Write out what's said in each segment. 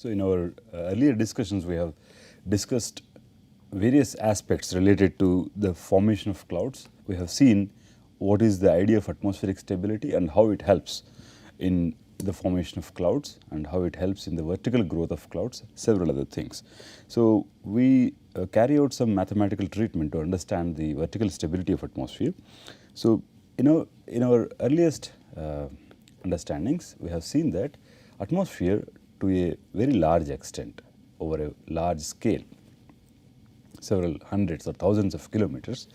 So, in our earlier discussions, we have discussed various aspects related to the formation of clouds. We have seen what is the idea of atmospheric stability and how it helps in the formation of clouds and how it helps in the vertical growth of clouds, several other things. So, we carry out some mathematical treatment to understand the vertical stability of atmosphere. So, in our earliest understandings, we have seen that atmosphere to a very large extent over a large scale, several hundreds or thousands of kilometers,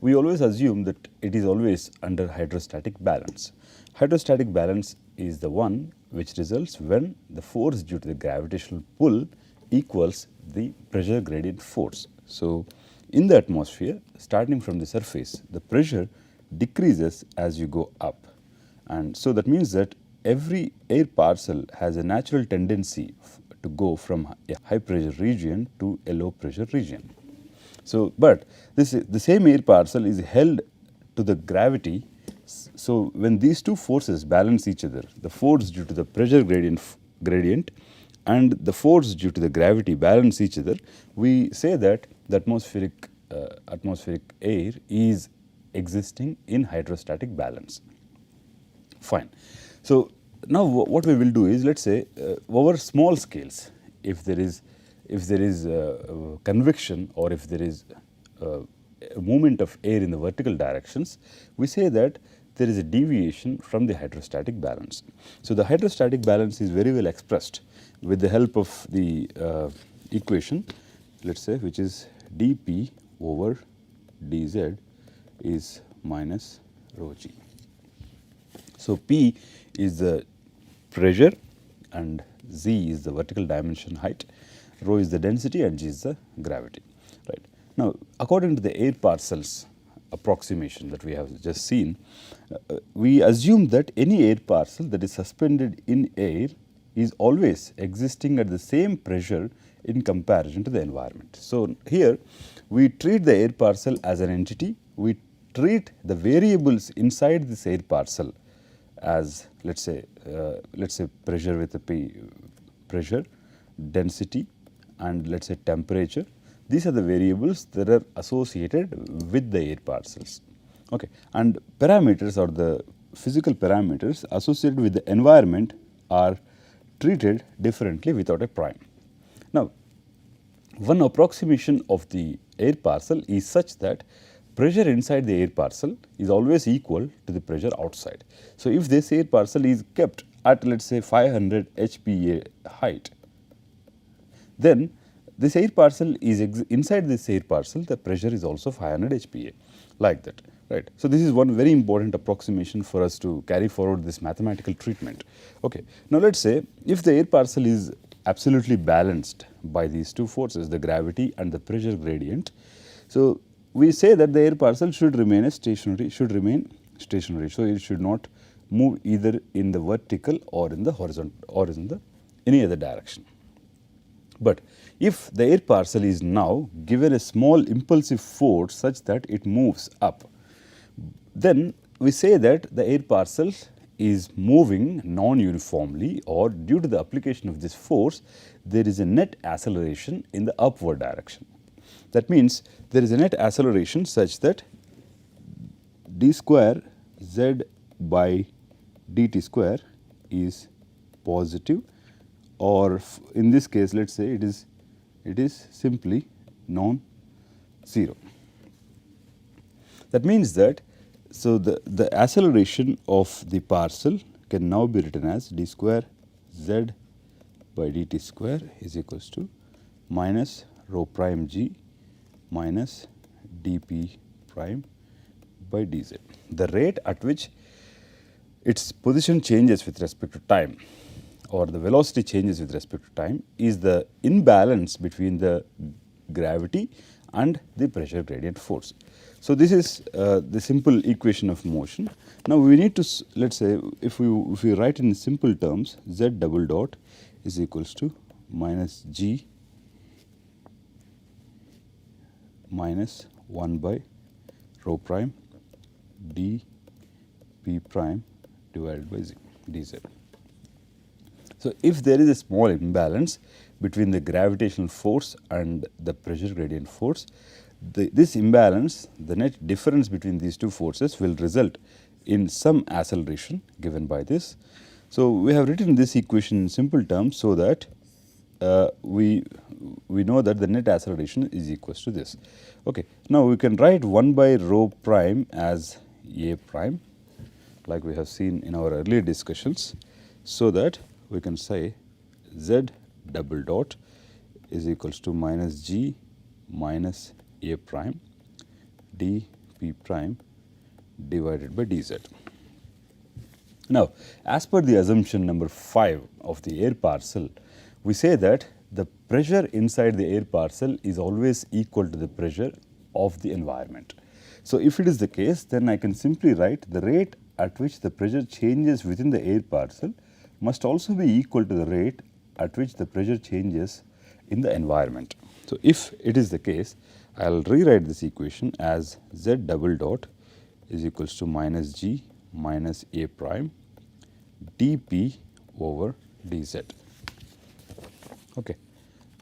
we always assume that it is always under hydrostatic balance. Hydrostatic balance is the one which results when the force due to the gravitational pull equals the pressure gradient force. So, in the atmosphere, starting from the surface, the pressure decreases as you go up, and so that means that every air parcel has a natural tendency to go from a high pressure region to a low pressure region. So, but the same air parcel is held to the gravity. So, when these two forces balance each other, the force due to the pressure gradient and the force due to the gravity balance each other, we say that the atmospheric air is existing in hydrostatic balance. Fine. So, now what we will do is, let us say over small scales, if there is convection or if there is a movement of air in the vertical directions, we say that there is a deviation from the hydrostatic balance. So, the hydrostatic balance is very well expressed with the help of the equation, let us say, which is dP over dz is minus rho g. So, P is the pressure and z is the vertical dimension height, rho is the density and g is the gravity, right. Now, according to the air parcels approximation that we have just seen, we assume that any air parcel that is suspended in air is always existing at the same pressure in comparison to the environment. So, here we treat the air parcel as an entity, we treat the variables inside this air parcel as let us say pressure with a P, pressure, density and let us say temperature. These are the variables that are associated with the air parcels, okay. And parameters or the physical parameters associated with the environment are treated differently without a prime. Now, one approximation of the air parcel is such that pressure inside the air parcel is always equal to the pressure outside. So, if this air parcel is kept at let us say 500 HPA height, then this air parcel is inside this air parcel the pressure is also 500 HPA, like that, right. So, this is one very important approximation for us to carry forward this mathematical treatment. Okay. Now, let us say if the air parcel is absolutely balanced by these two forces, the gravity and the pressure gradient. So, we say that the air parcel should remain stationary. So, it should not move either in the vertical or in the horizontal or in the any other direction. But if the air parcel is now given a small impulsive force such that it moves up, then we say that the air parcel is moving non-uniformly, or due to the application of this force, there is a net acceleration in the upward direction. That means, there is a net acceleration such that d square z by dt square is positive, or in this case let us say it is simply non-zero. That means that, so the acceleration of the parcel can now be written as d square z by dt square is equals to minus rho prime g minus dp prime by dz. The rate at which its position changes with respect to time, or the velocity changes with respect to time, is the imbalance between the gravity and the pressure gradient force. So, this is the simple equation of motion. Now, we need to let us say if we write in simple terms, z double dot is equals to minus g minus 1 by rho prime d p prime divided by z dz. So, if there is a small imbalance between the gravitational force and the pressure gradient force, this imbalance, the net difference between these two forces will result in some acceleration given by this. So, we have written this equation in simple terms, so that we know that the net acceleration is equals to this. Okay. Now, we can write 1 by rho prime as A prime, like we have seen in our earlier discussions, so that we can say Z double dot is equals to minus G minus A prime d p prime divided by dz. Now, as per the assumption number 5 of the air parcel, we say that the pressure inside the air parcel is always equal to the pressure of the environment. So, if it is the case, then I can simply write the rate at which the pressure changes within the air parcel must also be equal to the rate at which the pressure changes in the environment. So, if it is the case, I will rewrite this equation as Z double dot is equals to minus G minus A prime dP over dz. Okay.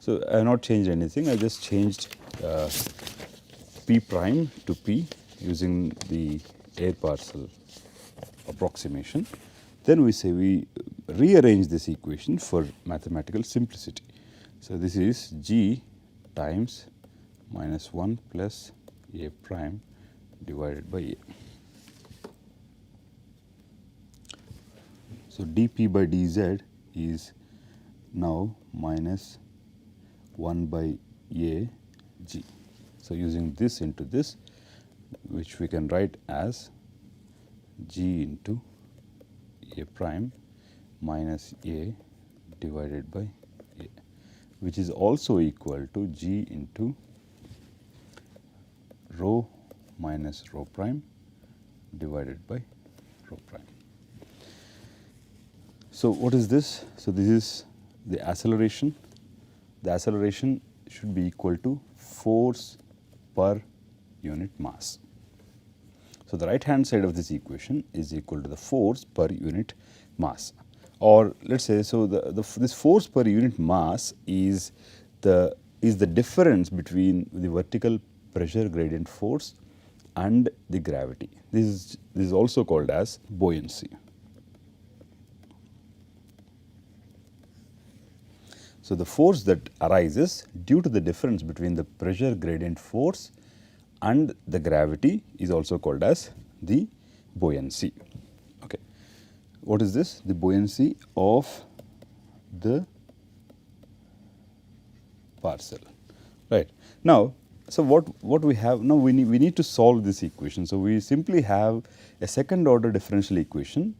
So, I have not changed anything, I just changed P prime to P using the air parcel approximation. Then we say we rearrange this equation for mathematical simplicity. So, this is G times minus 1 plus A prime divided by A. So, dP by dz is now minus 1 by A G. So, using this into this, which we can write as G into A prime minus A divided by A, which is also equal to G into rho minus rho prime divided by rho prime. So, what is this? So, this is the acceleration. The acceleration should be equal to force per unit mass. So, the right hand side of this equation is equal to the force per unit mass, or let us say, so this force per unit mass is the difference between the vertical pressure gradient force and the gravity. This is also called as buoyancy. So, the force that arises due to the difference between the pressure gradient force and the gravity is also called as the buoyancy. Okay. What is this? The buoyancy of the parcel, right. Now, so what we have now, we need to solve this equation. So, we simply have a second order differential equation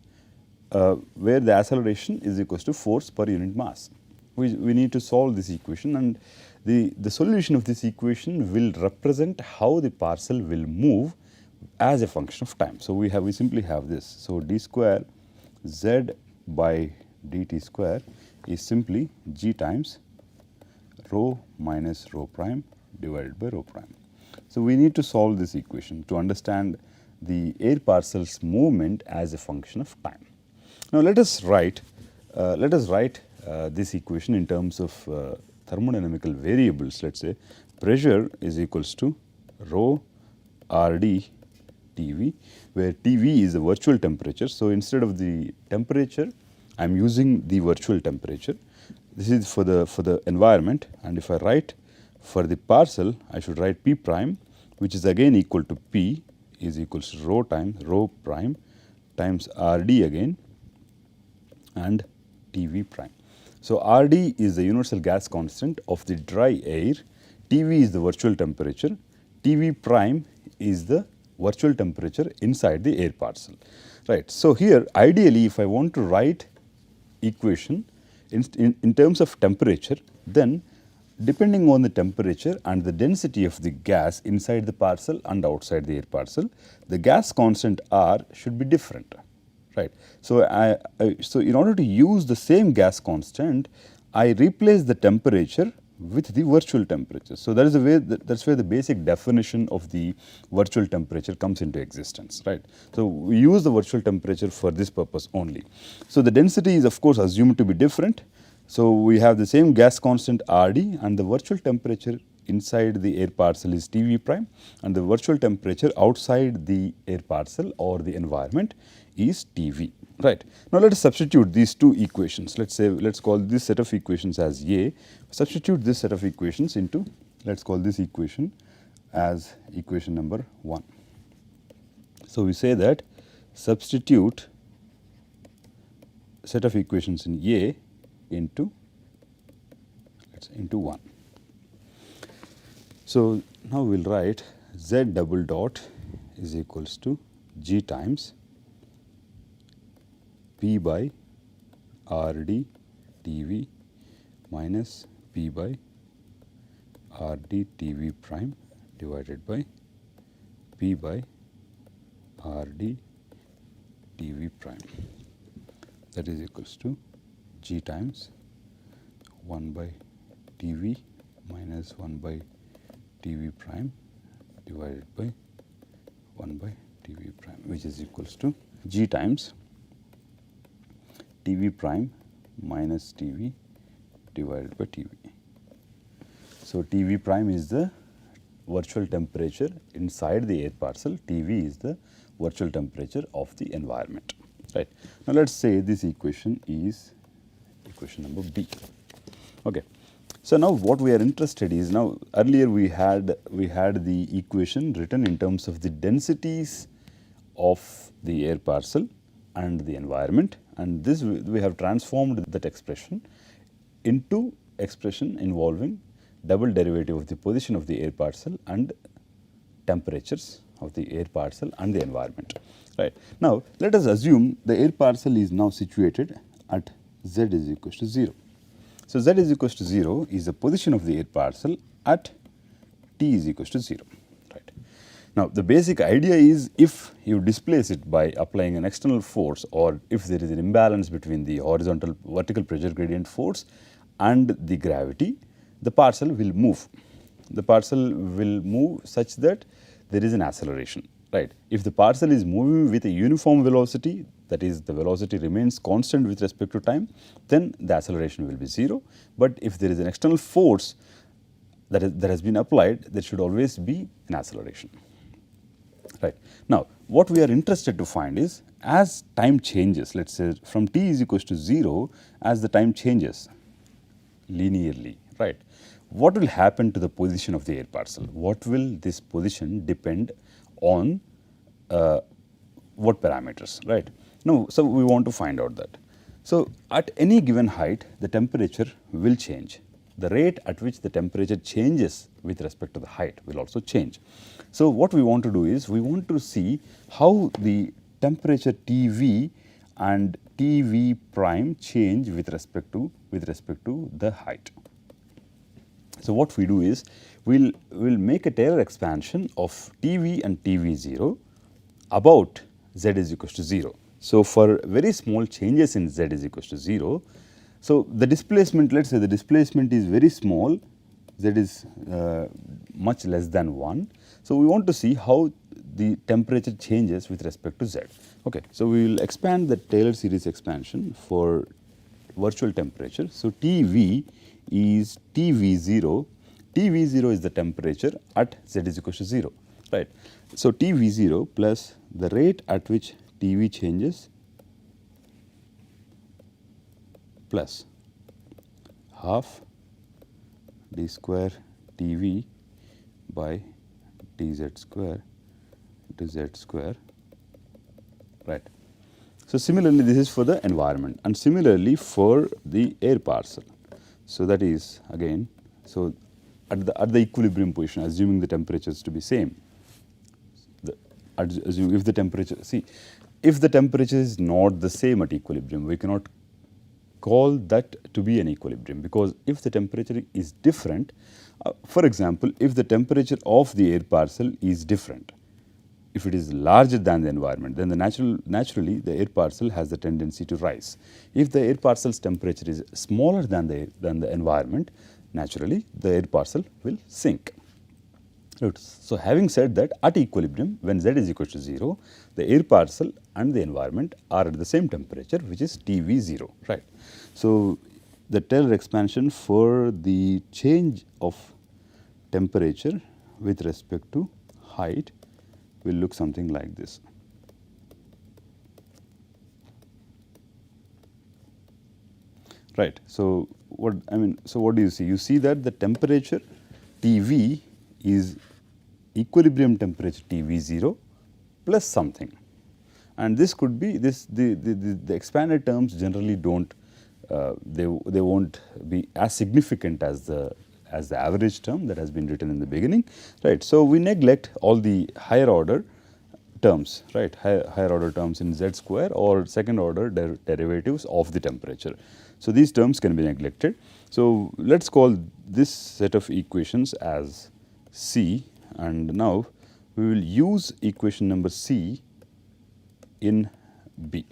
where the acceleration is equals to force per unit mass. We need to solve this equation, and the solution of this equation will represent how the parcel will move as a function of time. So, we simply have this. So, d square z by dt square is simply g times rho minus rho prime divided by rho prime. So, we need to solve this equation to understand the air parcel's movement as a function of time. Now, let us write this equation in terms of thermodynamical variables. Let us say pressure is equals to rho Rd Tv, where Tv is the virtual temperature. So, instead of the temperature, I am using the virtual temperature. This is for the environment, and if I write for the parcel, I should write P prime, which is again equal to P is equals to rho times rho prime times Rd again and Tv prime. So, Rd is the universal gas constant of the dry air, Tv is the virtual temperature, Tv prime is the virtual temperature inside the air parcel, right. So, here ideally if I want to write equation in terms of temperature, then depending on the temperature and the density of the gas inside the parcel and outside the air parcel, the gas constant R should be different. Right. So, so in order to use the same gas constant, I replace the temperature with the virtual temperature. So that is the way that's where the basic definition of the virtual temperature comes into existence, right? So we use the virtual temperature for this purpose only. So the density is of course assumed to be different. So we have the same gas constant RD, and the virtual temperature inside the air parcel is Tv prime, and the virtual temperature outside the air parcel or the environment is Tv. Right. Now let us substitute these two equations. Let's call this set of equations as A. Substitute this set of equations into, let's call this equation as equation number 1. So we say that substitute set of equations in A into 1. So now we will write Z double dot is equals to G times P by RD Tv minus P by RD Tv prime divided by P by RD Tv prime, that is equals to G times 1 by Tv minus 1 by Tv prime divided by 1 by Tv prime, which is equals to G times Tv prime minus Tv divided by Tv. So Tv prime is the virtual temperature inside the air parcel, Tv is the virtual temperature of the environment, right. Now let us say this equation is equation number B. Okay. So now what we are interested is, now earlier we had the equation written in terms of the densities of the air parcel and the environment, and this we have transformed that expression into expression involving double derivative of the position of the air parcel and temperatures of the air parcel and the environment, right. Now let us assume the air parcel is now situated at Z is equals to 0. So Z is equals to 0 is the position of the air parcel at T is equals to 0, right. Now the basic idea is, if you displace it by applying an external force, or if there is an imbalance between the horizontal vertical pressure gradient force and the gravity, the parcel will move. The parcel will move such that there is an acceleration, right. If the parcel is moving with a uniform velocity, that is the velocity remains constant with respect to time, then the acceleration will be 0. But if there is an external force that has been applied, there should always be an acceleration, right. Now what we are interested to find is, as time changes, let us say from T is equals to 0, as the time changes linearly, right, what will happen to the position of the air parcel? What will this position depend on what parameters, right. Now, so we want to find out that. So at any given height, the temperature will change. The rate at which the temperature changes with respect to the height will also change. So what we want to do is, we want to see how the temperature Tv and Tv prime change with respect to the height. So what we do is, we'll make a Taylor expansion of Tv and Tv0 about Z is equals to 0. So for very small changes in Z is equals to 0, so the displacement, let us say the displacement is very small, Z is much less than 1. So we want to see how the temperature changes with respect to Z. Okay. So we will expand the Taylor series expansion for virtual temperature. So Tv is Tv0. Tv0 is the temperature at Z is equals to 0, right. So Tv0 plus the rate at which Tv changes plus half d square Tv by dz square into z square, right. So similarly this is for the environment, and similarly for the air parcel. So that is again, so at the equilibrium position, assuming the temperatures to be same, assume if the temperature, see, if the temperature is not the same at equilibrium, we cannot call that to be an equilibrium, because if the temperature is different, for example, if the temperature of the air parcel is different, if it is larger than the environment, then naturally the air parcel has the tendency to rise. If the air parcel's temperature is smaller than the environment, naturally the air parcel will sink. Right. So, having said that, at equilibrium when z is equal to 0, the air parcel and the environment are at the same temperature, which is Tv0, right. So, the Taylor expansion for the change of temperature with respect to height will look something like this. Right. So, what do you see? You see that the temperature Tv is equilibrium temperature Tv0 plus something, and this could be this the expanded terms generally don't they won't be as significant as the average term that has been written in the beginning, right. So, we neglect all the higher order terms, right, higher order terms in z square or second order derivatives of the temperature. So, these terms can be neglected. So, let us call this set of equations as C, and now we will use equation number C in B.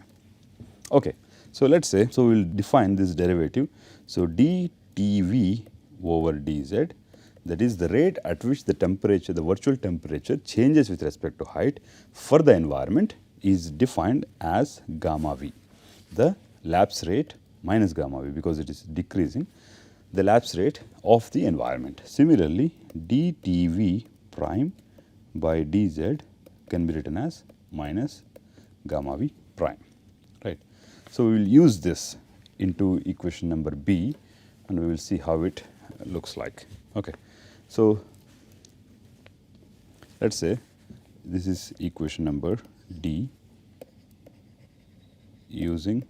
Okay. So, let us say, so we will define this derivative. So, dTv over dz, that is the rate at which the temperature, the virtual temperature changes with respect to height for the environment is defined as gamma v, the lapse rate minus gamma v, because it is decreasing, the lapse rate of the environment. Similarly, dTv prime by dz can be written as minus gamma v prime, right. So, we will use this into equation number B, and we will see how it looks like. Okay. So, let us say this is equation number D using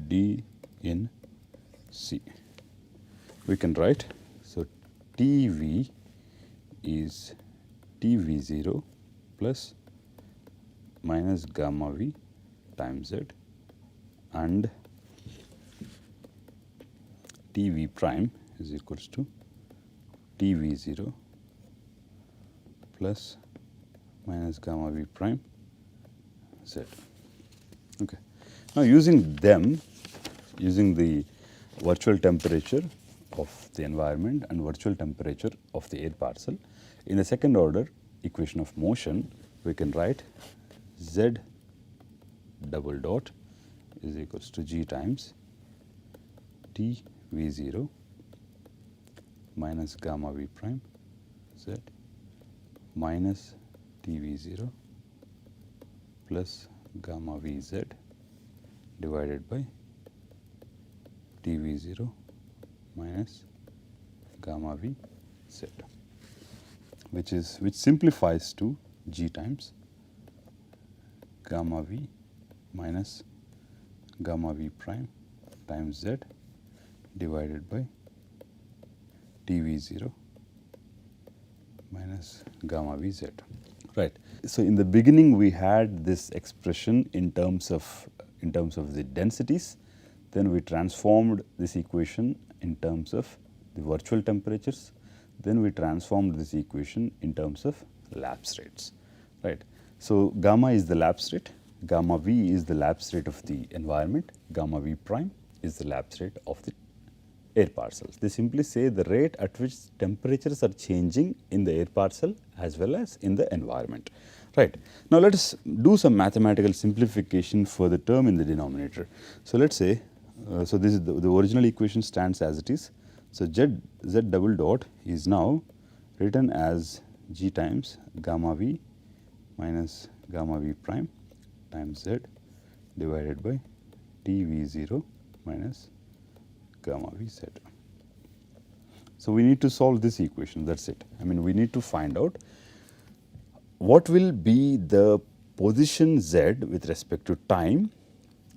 D in C. We can write, so Tv is Tv0 plus minus gamma v times z, and Tv prime is equals to Tv0 plus minus gamma v prime z. Okay. Now, using them, using the virtual temperature of the environment and virtual temperature of the air parcel, in the second order equation of motion, we can write z double dot is equals to g times T v0 minus gamma v prime z minus T v0 plus gamma v z divided by T v0 minus gamma v z, which simplifies to g times gamma v minus gamma v prime times z divided by Tv0 minus gamma v z, right. So, in the beginning we had this expression in terms of the densities, then we transformed this equation in terms of the virtual temperatures, then we transformed this equation in terms of lapse rates, right. So, gamma is the lapse rate, gamma v is the lapse rate of the environment, gamma v prime is the lapse rate of the air parcels. They simply say the rate at which temperatures are changing in the air parcel as well as in the environment, right. Now, let us do some mathematical simplification for the term in the denominator. So, let us say, so this is the original equation stands as it is. So, z double dot is now written as g times gamma v minus gamma v prime times z divided by Tv0 minus gamma v z. So, we need to solve this equation, that is it. I mean, we need to find out what will be the position z with respect to time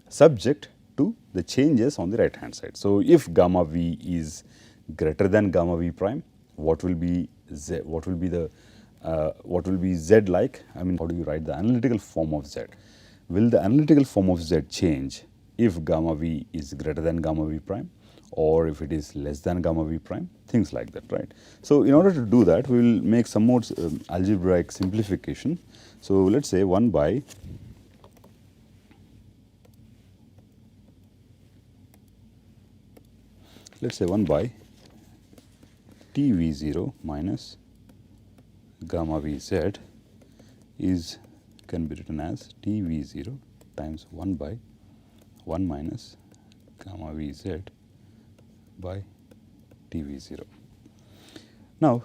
subject to the changes on the right hand side. So, if gamma v is greater than gamma v prime, what will be z, what will be z like? I mean, how do you write the analytical form of z? Will the analytical form of z change if gamma v is greater than gamma v prime, or if it is less than gamma v prime, things like that, right. So, in order to do that, we will make some more algebraic simplification. So, let us say 1 by T V 0 minus gamma V Z is can be written as T V 0 times 1 by 1 minus gamma V Z by T V 0. Now,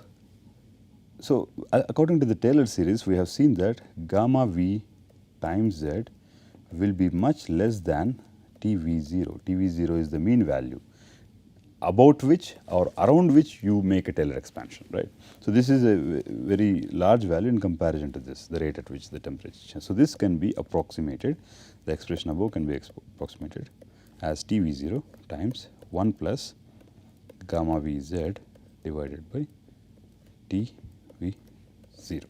so according to the Taylor series, we have seen that gamma V times Z will be much less than T V 0. T V 0 is the mean value about which or around which you make a Taylor expansion, right. So, this is a very large value in comparison to this, the rate at which the temperature changes. So, this can be approximated, the expression above can be approximated as T V 0 times 1 plus gamma V Z divided by T V 0.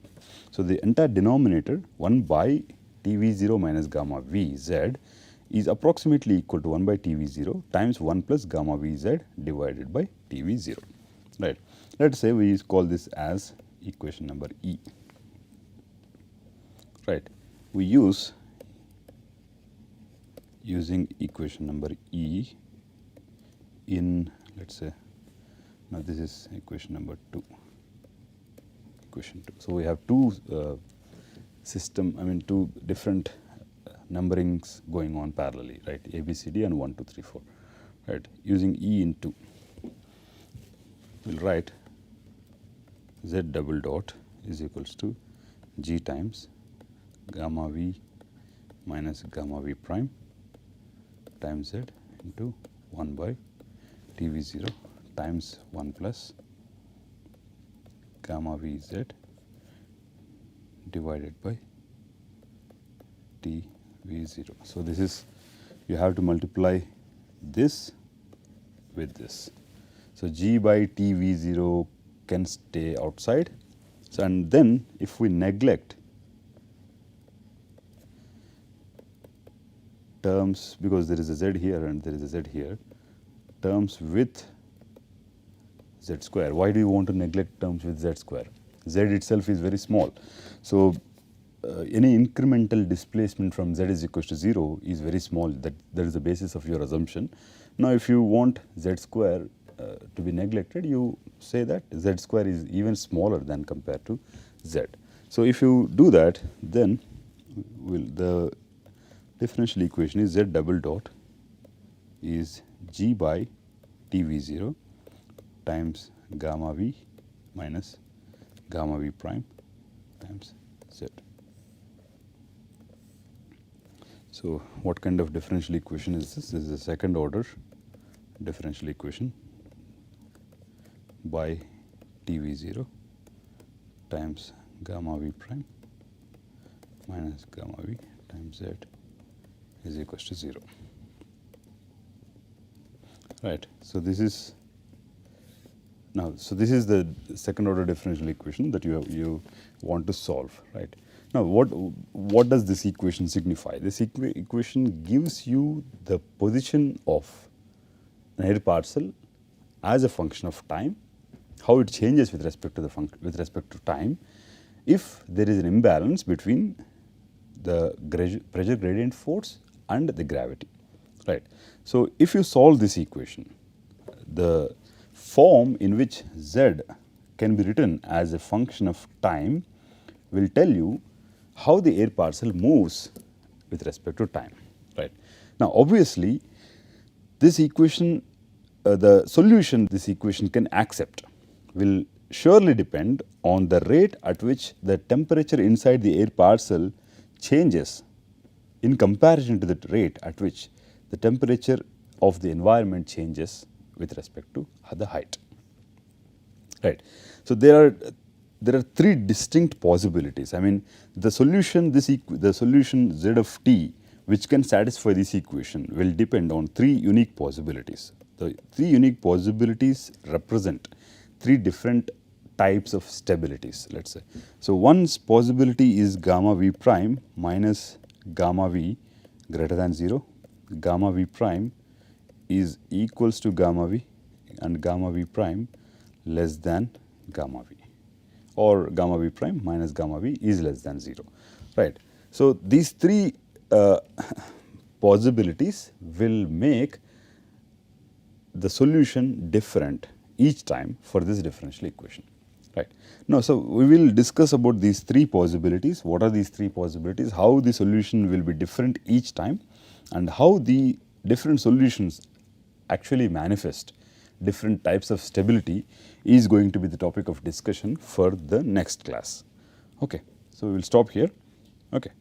So, the entire denominator 1 by T V 0 minus gamma V Z is approximately equal to 1 by T V 0 times 1 plus gamma V Z divided by T V 0, right. Let us say we call this as equation number E, right. We using equation number E in, let us say, now this is equation number 2, equation 2. So, we have two two different numberings going on parallelly, right, A, B, C, D and 1, 2, 3, 4, right. Using E in 2, we will write Z double dot is equals to G times gamma V minus gamma V prime times Z into 1 by T V 0 times 1 plus gamma V Z divided by T V 0. So, this is, you have to multiply this with this. So, G by T V 0 can stay outside. So, and then if we neglect terms, because there is a Z here and there is a Z here, terms with Z square. Why do you want to neglect terms with Z square? Z itself is very small. So, any incremental displacement from Z is equal to 0 is very small, that is the basis of your assumption. Now, if you want Z square to be neglected, you say that Z square is even smaller than compared to Z. So, if you do that, then the differential equation is Z double dot is G by T V 0 times gamma V minus gamma V prime times Z. So, what kind of differential equation is this? This is a second order differential equation by T V 0 times gamma V prime minus gamma V times Z is equal to 0, right. So, this is now, so this is the second order differential equation that you want to solve, right. Now, what does this equation signify? This equation gives you the position of an air parcel as a function of time, how it changes with respect to time, if there is an imbalance between the pressure gradient force and the gravity, right. So, if you solve this equation, the form in which Z can be written as a function of time will tell you how the air parcel moves with respect to time, right. Now, obviously, this equation, the solution this equation can accept will surely depend on the rate at which the temperature inside the air parcel changes in comparison to the rate at which the temperature of the environment changes with respect to the height, right. So, there are three distinct possibilities. I mean, the solution the solution Z of t which can satisfy this equation will depend on three unique possibilities. The three unique possibilities represent three different types of stabilities, let us say. So, one possibility is gamma V prime minus gamma V greater than 0, gamma V prime is equals to gamma V and gamma V prime less than gamma V, or gamma V prime minus gamma V is less than 0, right. So, these three possibilities will make the solution different each time for this differential equation. Right. Now, so we will discuss about these three possibilities. What are these three possibilities? How the solution will be different each time, and how the different solutions actually manifest different types of stability is going to be the topic of discussion for the next class. Okay. So, we will stop here. Okay.